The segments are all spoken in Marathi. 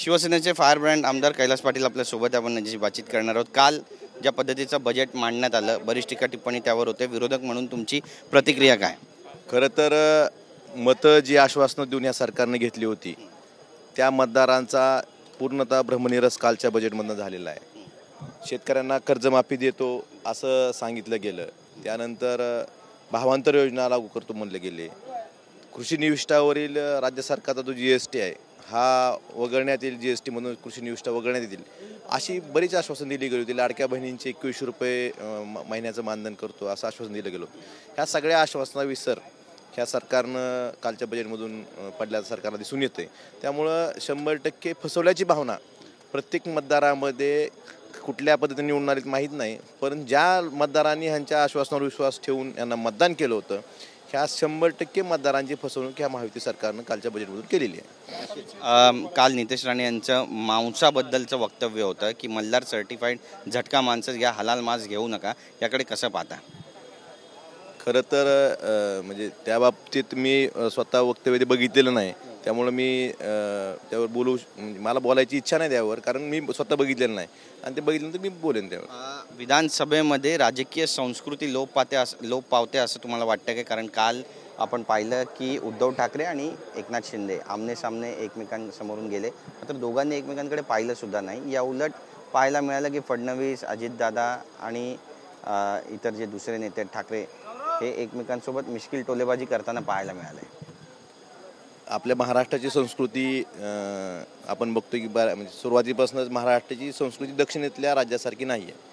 शिवसेनेचे फायर ब्रँड आमदार कैलास पाटील आपल्या सोबत आपण याची बातचीत करणार आहोत। काल ज्या पद्धतीचं बजेट मांडण्यात आलं, बरीच टीका टिप्पणी त्यावर होते। विरोधक म्हणून तुमची प्रतिक्रिया काय? खरं तर मतं जी आश्वासनं देऊन या सरकारने घेतली होती त्या मतदारांचा पूर्णतः भ्रमनिरस कालच्या बजेटमधनं झालेला आहे। शेतकऱ्यांना कर्जमाफी देतो असं सांगितलं गेलं, त्यानंतर भावांतर योजना लागू करतो म्हणले गेले, कृषी निविष्ठावरील राज्य सरकारचा जो GST आहे हा वगळण्यात येईल, GST म्हणून कृषी निविष्ठा वगळण्यात येतील, अशी बरीच आश्वासन दिली गेली होती। लाडक्या बहिणींचे 2100 रुपये महिन्याचं मानधन करतो असं आश्वासन दिलं गेलं। ह्या सगळ्या आश्वासना विसर ह्या सरकारनं कालच्या बजेटमधून पडल्याचं सरकारला दिसून येते। त्यामुळं 100% फसवल्याची भावना प्रत्येक मतदारामध्ये कुठल्या पद्धतीने निवडून आलीत माहीत नाही, पण ज्या मतदारांनी ह्यांच्या आश्वासनावर विश्वास ठेवून यांना मतदान केलं होतं ह्या 100% मतदारांची फसवणूक ह्या महायुती सरकारनं कालच्या बजेटमधून केलेली आहे। काल नितेश राणे यांचं मांसाबद्दलचं वक्तव्य होतं की मल्हार सर्टिफाईड झटका मांस घ्या, हलाल मांस घेऊ नका, याकडे कसं पाहता? खरं तर म्हणजे त्या बाबतीत मी स्वतः वक्तव्य बघितलेलं नाही, त्यामुळं मी त्यावर मला बोलायची इच्छा नाही त्यावर, कारण मी स्वतः बघितलेलं नाही आणि ते बघितल्यानंतर मी बोलेन त्यावर। विधानसभेमध्ये राजकीय संस्कृती लोप पावते असं तुम्हाला वाटतं का? कारण काल आपण पाहिलं की उद्धव ठाकरे आणि एकनाथ शिंदे आमने सामने एकमेकांसमोरून गेले, मात्र दोघांनी एकमेकांकडे पाहिलं सुद्धा नाही। या उलट पाहायला मिळालं की फडणवीस, अजितदादा आणि इतर जे दुसरे नेते ठाकरे हे एकमेकांसोबत मिश्किल टोलेबाजी करताना पाहायला मिळाले। आपल्या महाराष्ट्राची संस्कृती आपण बघतो की म्हणजे सुरुवातीपासूनच महाराष्ट्राची संस्कृती दक्षिणेतल्या राज्यासारखी नाही आहे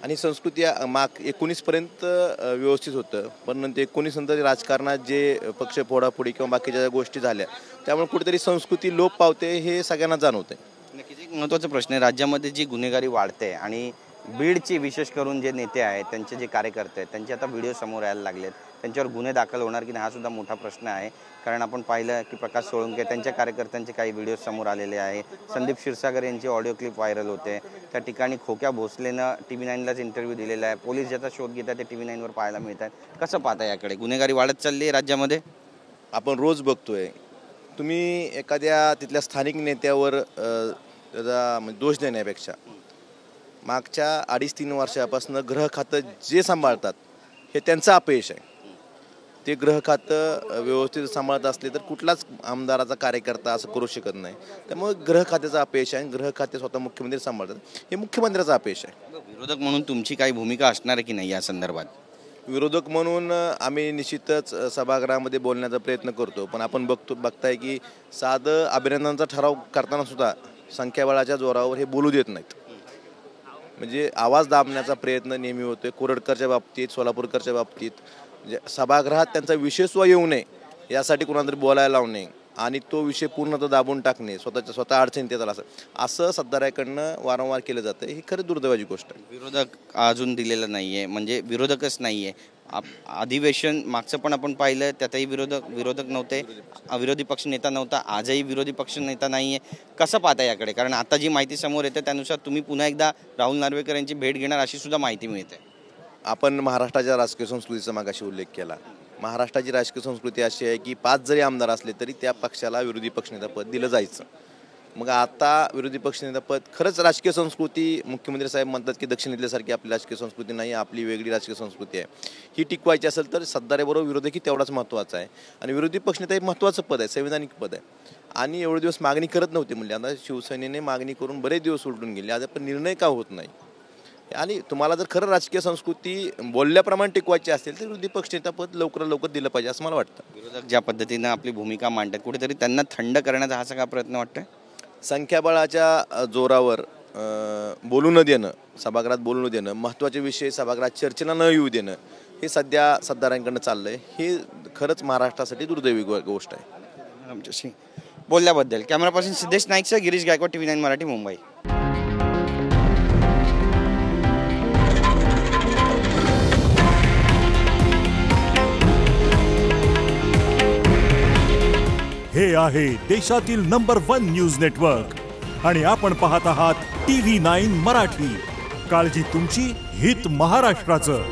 आणि संस्कृती माग 19पर्यंत व्यवस्थित होतं, पण नंतर 19 नंतर राजकारणात जे पक्ष फोडाफोडी किंवा बाकीच्या ज्या गोष्टी झाल्या त्यामुळे कुठेतरी संस्कृती लोप पावते हे सगळ्यांना जाणवते। नक्कीच एक महत्त्वाचा प्रश्न आहे, राज्यामध्ये जी गुन्हेगारी वाढते आणि बीडची विशेष करून जे नेते आहेत त्यांचे जे कार्यकर्ते आहेत त्यांचे आता व्हिडिओ समोर यायला लागलेत, त्यांच्यावर गुन्हे दाखल होणार की नाही हा सुद्धा मोठा प्रश्न आहे। कारण आपण पाहिलं की प्रकाश सोळंके त्यांच्या कार्यकर्त्यांचे काही व्हिडिओ समोर आलेले आहे, संदीप क्षीरसागर यांची ऑडिओ क्लिप व्हायरल होते, त्या ठिकाणी खोक्या भोसलेनं TV9लाच इंटरव्ह्यू दिलेला आहे, पोलीस ज्याचा शोध घेत आहेत ते TV9वर पाहायला मिळत आहेत। कसं पाहता याकडे? गुन्हेगारी वाढत चालली आहे राज्यामध्ये, आपण रोज बघतोय। तुम्ही एखाद्या तिथल्या स्थानिक नेत्यावर त्याचा दोष देण्यापेक्षा मागच्या 2.5-3 वर्षापासून गृह खातं जे सांभाळतात हे त्यांचं अपयश आहे। ते गृह खातं व्यवस्थित सांभाळत असले तर कुठलाच आमदाराचा कार्यकर्ता असं करू शकत नाही, त्यामुळे गृह खात्याचं अपयश आहे। गृह खाते स्वतः मुख्यमंत्री सांभाळतात, हे मुख्यमंत्र्याचं अपयश आहे। विरोधक म्हणून तुमची काही भूमिका असणार आहे की नाही या संदर्भात? विरोधक म्हणून आम्ही निश्चितच सभागृहामध्ये बोलण्याचा प्रयत्न करतो, पण आपण बघताय की साधं अभिनंदनाचा ठराव करताना सुद्धा संख्याबळाच्या जोरावर हे बोलू देत नाहीत। म्हणजे आवाज दाबण्याचा प्रयत्न नेहमी होतोय। कोरडकरच्या बाबतीत, सोलापूरकरच्या बाबतीत म्हणजे सभागृहात त्यांचा विषय येऊ नये यासाठी कोणाला तरी बोलायला लावणे आणि तो विषय पूर्णतः दाबून टाकणे, स्वतः अडचणीत येतात असं सत्ताराकडनं वारंवार केलं जातं। ही खरं दुर्दैवाची गोष्ट आहे। विरोधक अजून दिलेलं नाही आहे, म्हणजे विरोधकच नाही आहे। अधिवेशन मागचं पण आपण पाहिलं त्यातही विरोधक नव्हते, विरोधी पक्ष नेता नव्हता, आजही विरोधी पक्ष नेता नाही आहे। कसं पाहता याकडे? कारण आता जी माहिती समोर येते त्यानुसार तुम्ही पुन्हा एकदा राहुल नार्वेकर यांची भेट घेणार अशी सुद्धा माहिती मिळते। आपण महाराष्ट्राच्या राजकीय संस्कृतीचा मागाशी उल्लेख केला। महाराष्ट्राची राजकीय संस्कृती अशी आहे की 5 जरी आमदार असले तरी त्या पक्षाला विरोधी पक्षनेता पद दिलं जायचं। मग आता विरोधी पक्षनेता पद खरंच राजकीय संस्कृती मुख्यमंत्री साहेब म्हणतात की दक्षिणेतल्यासारखी आपली राजकीय संस्कृती नाही, आपली वेगळी राजकीय संस्कृती आहे, ही टिकवायची असेल तर सत्तारेबरोबर विरोधकही तेवढाच महत्त्वाचा आहे। आणि विरोधी पक्षनेता एक महत्त्वाचं पद आहे, संविधानिक पद आहे आणि एवढे दिवस मागणी करत नव्हते म्हणजे आता शिवसेनेने मागणी करून बरेच दिवस उलटून गेले, आज पण निर्णय का होत नाही? आणि तुम्हाला जर खरं राजकीय संस्कृती बोलल्याप्रमाणे टिकवायची असेल तर विरोधी पक्षनेता पद लवकरात लवकर दिलं पाहिजे असं मला वाटतं। विरोधक ज्या पद्धतीनं आपली भूमिका मांडतात कुठेतरी त्यांना थंड करण्याचा हा सगळा प्रयत्न वाटतोय। संख्याबळाच्या जोरावर बोलू न देणं, सभागृहात बोलू न देणं, महत्त्वाचे विषय सभागृहात चर्चेला न येऊ देणं हे सध्या सत्तारांकडनं चाललंय, हे खरंच महाराष्ट्रासाठी दुर्दैवी गोष्ट आहे। आमच्याशी बोलल्याबद्दल कॅमेरा पर्सन सिद्धेश नाईकसह गिरीश गायकवाड, TV9 मराठी, मुंबई। हे आहे देशातील नंबर 1 न्यूज नेटवर्क आणि आपण पाहत आहात TV9 मराठी। काळजी तुमची, हित महाराष्ट्राचं।